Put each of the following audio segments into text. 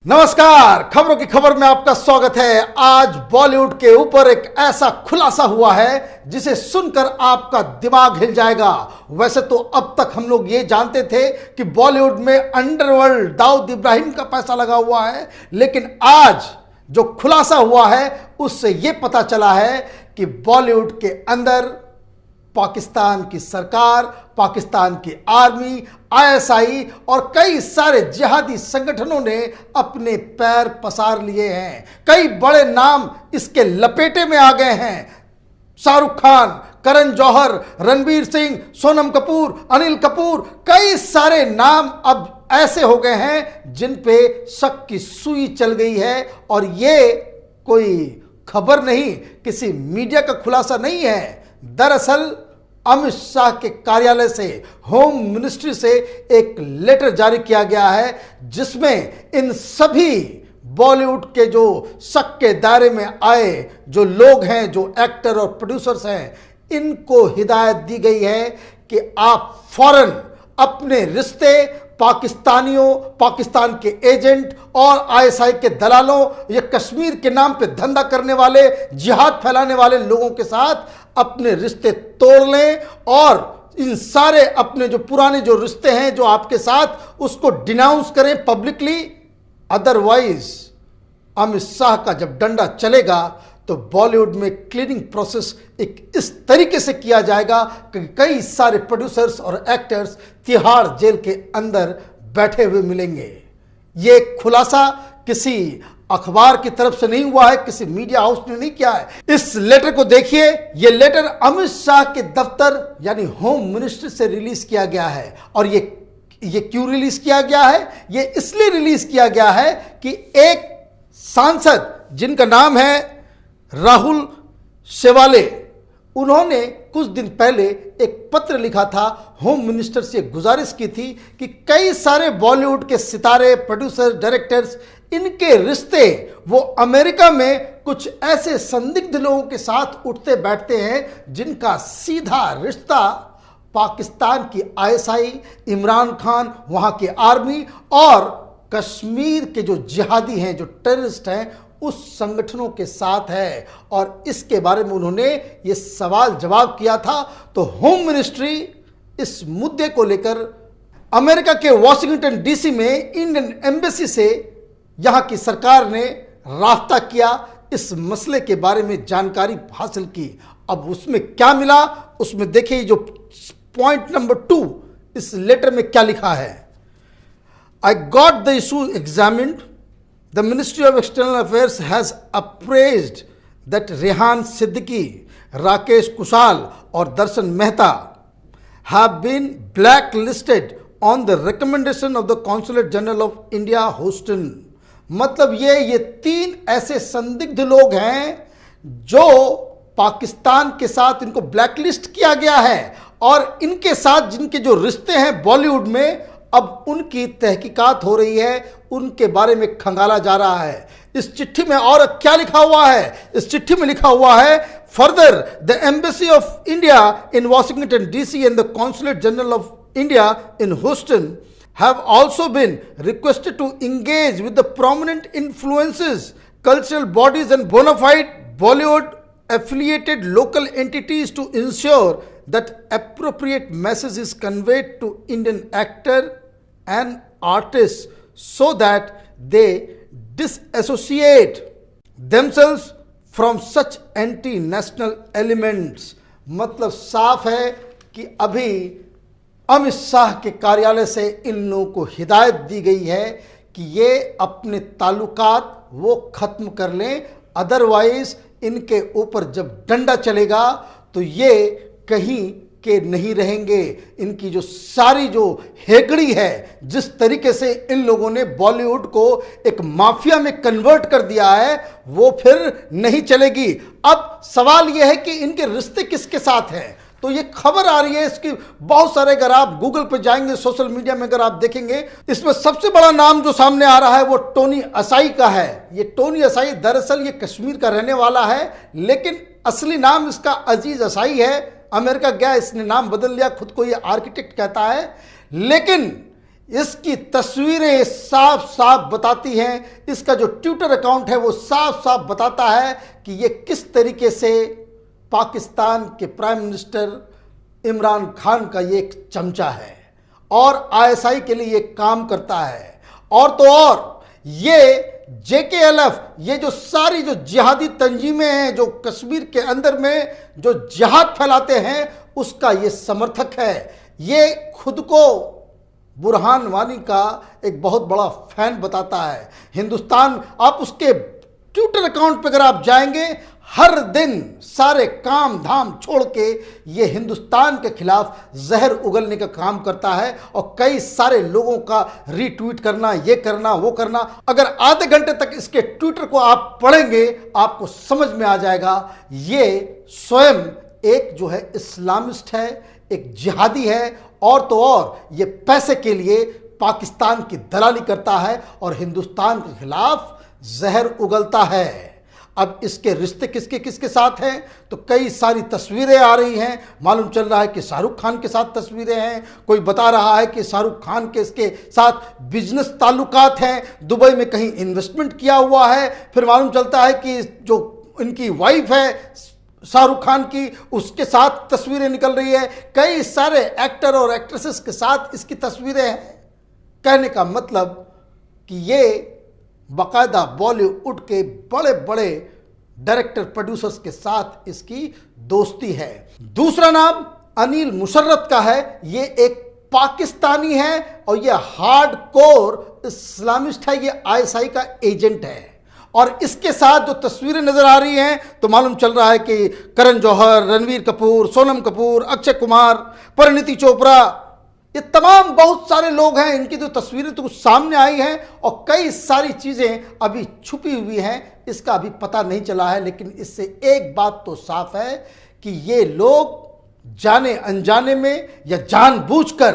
नमस्कार, खबरों की खबर में आपका स्वागत है। आज बॉलीवुड के ऊपर एक ऐसा खुलासा हुआ है जिसे सुनकर आपका दिमाग हिल जाएगा। वैसे तो अब तक हम लोग ये जानते थे कि बॉलीवुड में अंडरवर्ल्ड दाऊद इब्राहिम का पैसा लगा हुआ है, लेकिन आज जो खुलासा हुआ है उससे ये पता चला है कि बॉलीवुड के अंदर पाकिस्तान की सरकार, पाकिस्तान की आर्मी, आईएसआई और कई सारे जिहादी संगठनों ने अपने पैर पसार लिए हैं। कई बड़े नाम इसके लपेटे में आ गए हैं। शाहरुख खान, करण जौहर, रणवीर सिंह, सोनम कपूर, अनिल कपूर, कई सारे नाम अब ऐसे हो गए हैं जिन पे शक की सुई चल गई है। और ये कोई खबर नहीं, किसी मीडिया का खुलासा नहीं है। दरअसल अमित शाह के कार्यालय से, होम मिनिस्ट्री से एक लेटर जारी किया गया है जिसमें इन सभी बॉलीवुड के जो शक के दायरे में आए जो लोग हैं, जो एक्टर और प्रोड्यूसर्स हैं, इनको हिदायत दी गई है कि आप फौरन अपने रिश्ते पाकिस्तानियों, पाकिस्तान के एजेंट और आईएसआई के दलालों, ये कश्मीर के नाम पे धंधा करने वाले, जिहाद फैलाने वाले लोगों के साथ अपने रिश्ते तोड़ लें और इन सारे अपने जो पुराने जो रिश्ते हैं जो आपके साथ, उसको डिनाउंस करें पब्लिकली। अदरवाइज अमित शाह का जब डंडा चलेगा तो बॉलीवुड में क्लीनिंग प्रोसेस एक इस तरीके से किया जाएगा कि कई सारे प्रोड्यूसर्स और एक्टर्स तिहाड़ जेल के अंदर बैठे हुए मिलेंगे। ये खुलासा किसी अखबार की तरफ से नहीं हुआ है, किसी मीडिया हाउस ने नहीं किया है। इस लेटर को देखिए, ये लेटर अमित शाह के दफ्तर यानी होम मिनिस्ट्री से रिलीज किया गया है। और ये क्यों रिलीज किया गया है? ये इसलिए रिलीज किया गया है कि एक सांसद जिनका नाम है राहुल शेवाले, उन्होंने कुछ दिन पहले एक पत्र लिखा था, होम मिनिस्टर से गुजारिश की थी कि कई सारे बॉलीवुड के सितारे, प्रोड्यूसर, डायरेक्टर्स, इनके रिश्ते वो अमेरिका में कुछ ऐसे संदिग्ध लोगों के साथ उठते बैठते हैं जिनका सीधा रिश्ता पाकिस्तान की आईएसआई, इमरान खान, वहाँ की आर्मी और कश्मीर के जो जिहादी हैं, जो टेररिस्ट हैं, उस संगठनों के साथ है। और इसके बारे में उन्होंने ये सवाल जवाब किया था। तो होम मिनिस्ट्री इस मुद्दे को लेकर अमेरिका के वॉशिंगटन डीसी में इंडियन एम्बेसी से यहाँ की सरकार ने राब्ता किया, इस मसले के बारे में जानकारी हासिल की। अब उसमें क्या मिला, उसमें देखिए जो पॉइंट नंबर 2 इस लेटर में क्या लिखा है। I got the issue examined. The Ministry of External Affairs has appraised that Rehan Siddiqui, Rakesh Kushal और दर्शन Mehta have been blacklisted on the recommendation of the Consulate General of India, Houston. मतलब ये 3 ऐसे संदिग्ध लोग हैं जो पाकिस्तान के साथ इनको ब्लैकलिस्ट किया गया है और इनके साथ जिनके जो रिश्ते हैं बॉलीवुड में, अब उनकी तहकीकात हो रही है, उनके बारे में खंगाला जा रहा है। इस चिट्ठी में और क्या लिखा हुआ है? इस चिट्ठी में लिखा हुआ है, further the embassy of India in Washington DC and the consulate general of India in Houston have also been requested to engage with the prominent influences, cultural bodies and bona fide Bollywood affiliated local entities to ensure that appropriate message is conveyed to Indian actor and artists so that they disassociate themselves from such anti-national elements। मतलब साफ है कि अभी अमित शाह के कार्यालय से इन लोगों को हिदायत दी गई है कि ये अपने ताल्लुकात वो खत्म कर लें, अदरवाइज इनके ऊपर जब डंडा चलेगा तो ये कहीं के नहीं रहेंगे। इनकी जो सारी जो हेगड़ी है, जिस तरीके से इन लोगों ने बॉलीवुड को एक माफिया में कन्वर्ट कर दिया है, वो फिर नहीं चलेगी। अब सवाल यह है कि इनके रिश्ते किसके साथ हैं। तो ये खबर आ रही है, इसकी बहुत सारे, अगर आप गूगल पे जाएंगे, सोशल मीडिया में अगर आप देखेंगे, इसमें सबसे बड़ा नाम जो सामने आ रहा है वो टोनी असाई का है। ये टोनी असाई दरअसल ये कश्मीर का रहने वाला है, लेकिन असली नाम इसका अजीज असाई है। अमेरिका गया, इसने नाम बदल लिया, खुद को ये आर्किटेक्ट कहता है। लेकिन इसकी तस्वीरें साफ साफ बताती हैं, इसका जो ट्विटर अकाउंट है वो साफ साफ बताता है कि ये किस तरीके से पाकिस्तान के प्राइम मिनिस्टर इमरान खान का ये एक चमचा है और आईएसआई के लिए ये काम करता है। और तो और ये JKLF, ये जो सारी जो जिहादी तंजीमें हैं जो कश्मीर के अंदर में जो जिहाद फैलाते हैं, उसका ये समर्थक है। ये खुद को बुरहान वानी का एक बहुत बड़ा फैन बताता है। हिंदुस्तान, आप उसके ट्विटर अकाउंट पर अगर आप जाएंगे, हर दिन सारे काम धाम छोड़ के ये हिंदुस्तान के खिलाफ जहर उगलने का काम करता है और कई सारे लोगों का रीट्वीट करना, ये करना, वो करना। अगर आधे घंटे तक इसके ट्विटर को आप पढ़ेंगे, आपको समझ में आ जाएगा ये स्वयं एक जो है इस्लामिस्ट है, एक जिहादी है। और तो और ये पैसे के लिए पाकिस्तान की दलाली करता है और हिंदुस्तान के खिलाफ जहर उगलता है। अब इसके रिश्ते किसके किसके साथ हैं, तो कई सारी तस्वीरें आ रही हैं। मालूम चल रहा है कि शाहरुख खान के साथ तस्वीरें हैं, कोई बता रहा है कि शाहरुख खान के इसके साथ बिजनेस ताल्लुकात हैं, दुबई में कहीं इन्वेस्टमेंट किया हुआ है। फिर मालूम चलता है कि जो इनकी वाइफ है शाहरुख खान की, उसके साथ तस्वीरें निकल रही है। कई सारे एक्टर और एक्ट्रेसेस के साथ इसकी तस्वीरें हैं। कहने का मतलब कि ये बाकायदा बॉलीवुड के बड़े बड़े डायरेक्टर प्रोड्यूसर्स के साथ इसकी दोस्ती है। दूसरा नाम अनिल मुशर्रफ का है। ये एक पाकिस्तानी है और ये हार्डकोर इस्लामिस्ट है, ये आईएसआई का एजेंट है। और इसके साथ जो तस्वीरें नजर आ रही हैं तो मालूम चल रहा है कि करण जौहर, रणवीर कपूर, सोनम कपूर, अक्षय कुमार, परिणीति चोपड़ा, ये तमाम बहुत सारे लोग हैं। इनकी जो तस्वीरें तो सामने आई हैं और कई सारी चीज़ें अभी छुपी हुई हैं, इसका अभी पता नहीं चला है। लेकिन इससे एक बात तो साफ है कि ये लोग जाने अनजाने में या जानबूझकर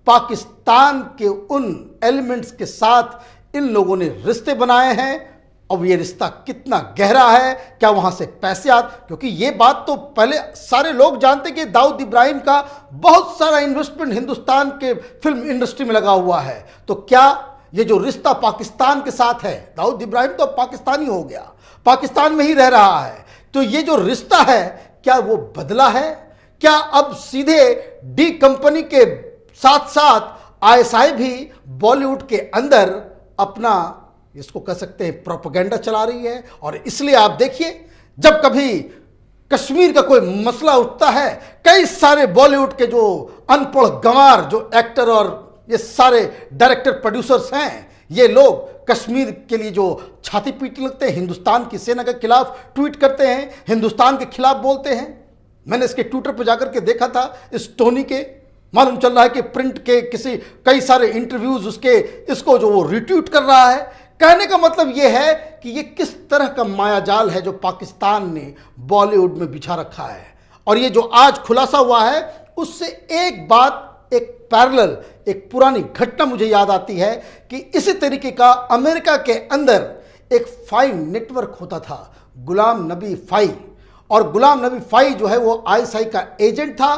पाकिस्तान के उन एलिमेंट्स के साथ इन लोगों ने रिश्ते बनाए हैं। अब ये रिश्ता कितना गहरा है, क्या वहां से पैसे आते, क्योंकि ये बात तो पहले सारे लोग जानते कि दाऊद इब्राहिम का बहुत सारा इन्वेस्टमेंट हिंदुस्तान के फिल्म इंडस्ट्री में लगा हुआ है। तो क्या ये जो रिश्ता पाकिस्तान के साथ है, दाऊद इब्राहिम तो पाकिस्तानी हो गया, पाकिस्तान में ही रह रहा है, तो ये जो रिश्ता है क्या वो बदला है? क्या अब सीधे डी कंपनी के साथ साथ आईएसआई भी बॉलीवुड के अंदर अपना, इसको कह सकते हैं, प्रोपेगेंडा चला रही है? और इसलिए आप देखिए, जब कभी कश्मीर का कोई मसला उठता है, कई सारे बॉलीवुड के जो अनपढ़ गंवार जो एक्टर और ये सारे डायरेक्टर प्रोड्यूसर्स हैं, ये लोग कश्मीर के लिए जो छाती पीटने लगते हैं, हिंदुस्तान की सेना के खिलाफ ट्वीट करते हैं, हिंदुस्तान के खिलाफ बोलते हैं। मैंने इसके ट्विटर पर जाकर के देखा था, इस टोनी के, मालूम चल रहा है कि प्रिंट के किसी कई सारे इंटरव्यूज उसके, इसको जो वो रिट्वीट कर रहा है। कहने का मतलब यह है कि ये किस तरह का मायाजाल है जो पाकिस्तान ने बॉलीवुड में बिछा रखा है। और ये जो आज खुलासा हुआ है, उससे एक बात, एक पैरेलल, एक पुरानी घटना मुझे याद आती है कि इसी तरीके का अमेरिका के अंदर एक फाई नेटवर्क होता था, गुलाम नबी फाई। और गुलाम नबी फाई जो है वो आईएसआई का एजेंट था।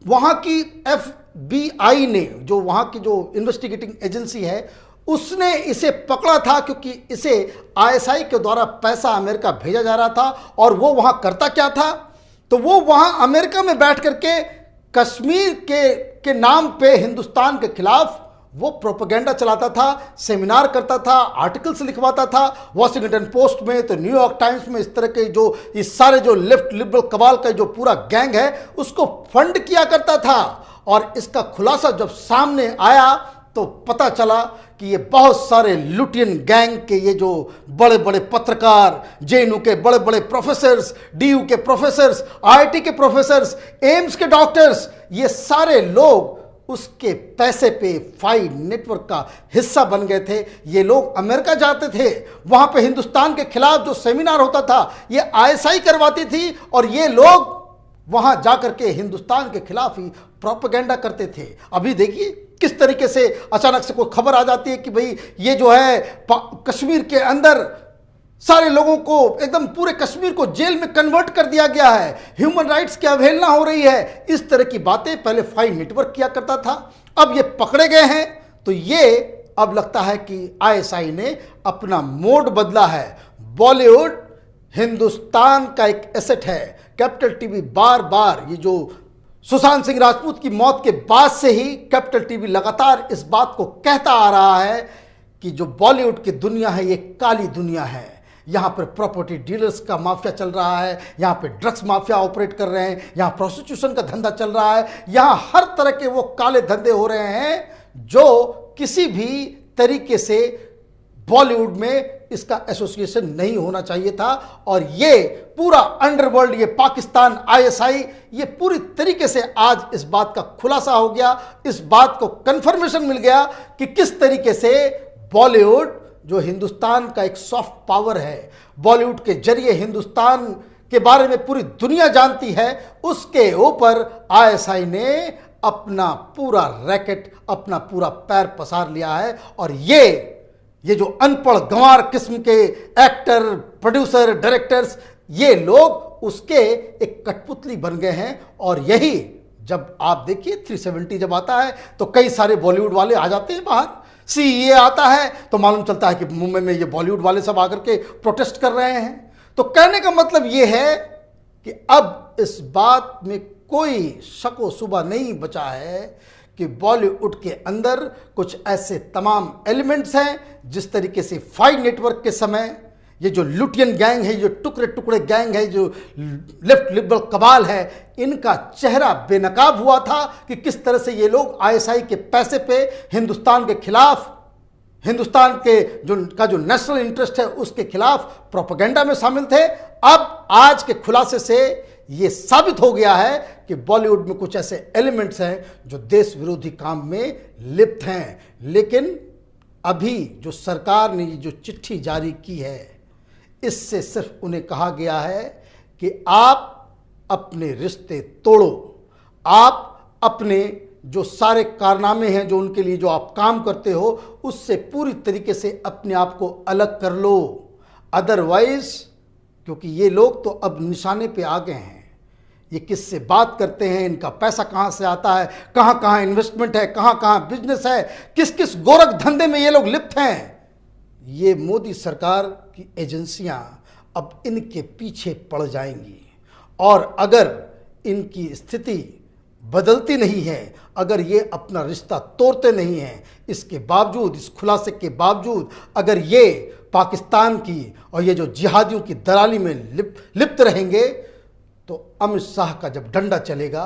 वहाँ की FBI ने, जो वहाँ की जो इन्वेस्टिगेटिंग एजेंसी है, उसने इसे पकड़ा था क्योंकि इसे आईएसआई के द्वारा पैसा अमेरिका भेजा जा रहा था। और वो वहां करता क्या था, तो वो वहां अमेरिका में बैठ करके कश्मीर के नाम पे हिंदुस्तान के खिलाफ वो प्रोपेगेंडा चलाता था, सेमिनार करता था, आर्टिकल्स लिखवाता था, वॉशिंगटन पोस्ट में तो न्यूयॉर्क टाइम्स में। इस तरह के जो इस सारे जो लेफ्ट लिबरल कबाल का जो पूरा गैंग है, उसको फंड किया करता था। और इसका खुलासा जब सामने आया तो पता चला कि ये बहुत सारे लुटियन गैंग के ये जो बड़े बड़े पत्रकार, जेएनयू के बड़े बड़े प्रोफेसर्स, डीयू के प्रोफेसर्स, आईआईटी के प्रोफेसर्स, एम्स के डॉक्टर्स, ये सारे लोग उसके पैसे पे फाई नेटवर्क का हिस्सा बन गए थे। ये लोग अमेरिका जाते थे, वहां पे हिंदुस्तान के खिलाफ जो सेमिनार होता था ये आईएसआई करवाती थी और ये लोग वहां जाकर के हिंदुस्तान के खिलाफ ही प्रोपेगेंडा करते थे। अभी देखिए किस तरीके से अचानक से कोई खबर आ जाती है कि भाई ये जो है कश्मीर के अंदर सारे लोगों को, एकदम पूरे कश्मीर को जेल में कन्वर्ट कर दिया गया है, ह्यूमन राइट्स की अवहेलना हो रही है। इस तरह की बातें पहले फाई नेटवर्क किया करता था। अब ये पकड़े गए हैं तो ये अब लगता है कि आईएसआई ने अपना मोड बदला है। बॉलीवुड हिंदुस्तान का एक एसेट है। कैपिटल टीवी बार बार, ये जो सुशांत सिंह राजपूत की मौत के बाद से ही कैपिटल टीवी लगातार इस बात को कहता आ रहा है कि जो बॉलीवुड की दुनिया है ये काली दुनिया है। यहाँ पर प्रॉपर्टी डीलर्स का माफिया चल रहा है, यहाँ पे ड्रग्स माफिया ऑपरेट कर रहे हैं, यहाँ प्रोस्टिट्यूशन का धंधा चल रहा है, यहाँ हर तरह के वो काले धंधे हो रहे हैं जो किसी भी तरीके से बॉलीवुड में इसका एसोसिएशन नहीं होना चाहिए था। और ये पूरा अंडरवर्ल्ड, ये पाकिस्तान, आईएसआई, ये पूरी तरीके से आज इस बात का खुलासा हो गया, इस बात को कंफर्मेशन मिल गया कि किस तरीके से बॉलीवुड जो हिंदुस्तान का एक सॉफ्ट पावर है, बॉलीवुड के जरिए हिंदुस्तान के बारे में पूरी दुनिया जानती है, उसके ऊपर आईएसआई ने अपना पूरा रैकेट, अपना पूरा पैर पसार लिया है। और ये जो अनपढ़ गंवार किस्म के एक्टर, प्रोड्यूसर, डायरेक्टर्स, ये लोग उसके एक कठपुतली बन गए हैं। और यही जब आप देखिए 370 जब आता है तो कई सारे बॉलीवुड वाले आ जाते हैं बाहर, सीए आता है तो मालूम चलता है कि मुंबई में ये बॉलीवुड वाले सब आकर के प्रोटेस्ट कर रहे हैं। तो कहने का मतलब ये है कि अब इस बात में कोई शको शुबा नहीं बचा है कि बॉलीवुड के अंदर कुछ ऐसे तमाम एलिमेंट्स हैं, जिस तरीके से फाइव नेटवर्क के समय ये जो लुटियन गैंग है, जो टुकड़े टुकड़े गैंग है, जो लेफ्ट लिबरल कबाल है, इनका चेहरा बेनकाब हुआ था कि किस तरह से ये लोग आईएसआई के पैसे पे हिंदुस्तान के खिलाफ, हिंदुस्तान के जो नेशनल इंटरेस्ट है उसके खिलाफ प्रोपेगेंडा में शामिल थे। अब आज के खुलासे से ये साबित हो गया है कि बॉलीवुड में कुछ ऐसे एलिमेंट्स हैं जो देश विरोधी काम में लिप्त हैं। लेकिन अभी जो सरकार ने जो चिट्ठी जारी की है, इससे सिर्फ उन्हें कहा गया है कि आप अपने रिश्ते तोड़ो, आप अपने जो सारे कारनामे हैं, जो उनके लिए जो आप काम करते हो, उससे पूरी तरीके से अपने आप को अलग कर लो। अदरवाइज, क्योंकि ये लोग तो अब निशाने पे आ गए हैं, ये किससे बात करते हैं, इनका पैसा कहाँ से आता है, कहाँ कहाँ इन्वेस्टमेंट है, कहाँ कहाँ बिजनेस है, किस किस गोरख धंधे में ये लोग लिप्त हैं, ये मोदी सरकार की एजेंसियां अब इनके पीछे पड़ जाएंगी। और अगर इनकी स्थिति बदलती नहीं है, अगर ये अपना रिश्ता तोड़ते नहीं हैं, इसके बावजूद, इस खुलासे के बावजूद अगर ये पाकिस्तान की और ये जो जिहादियों की दलाली में लिप्त रहेंगे, तो अमित शाह का जब डंडा चलेगा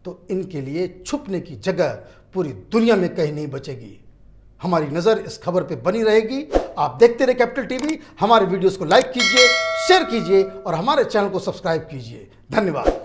तो इनके लिए छुपने की जगह पूरी दुनिया में कहीं नहीं बचेगी। हमारी नज़र इस खबर पे बनी रहेगी। आप देखते रहे कैपिटल टीवी। हमारे वीडियोस को लाइक कीजिए, शेयर कीजिए और हमारे चैनल को सब्सक्राइब कीजिए। धन्यवाद।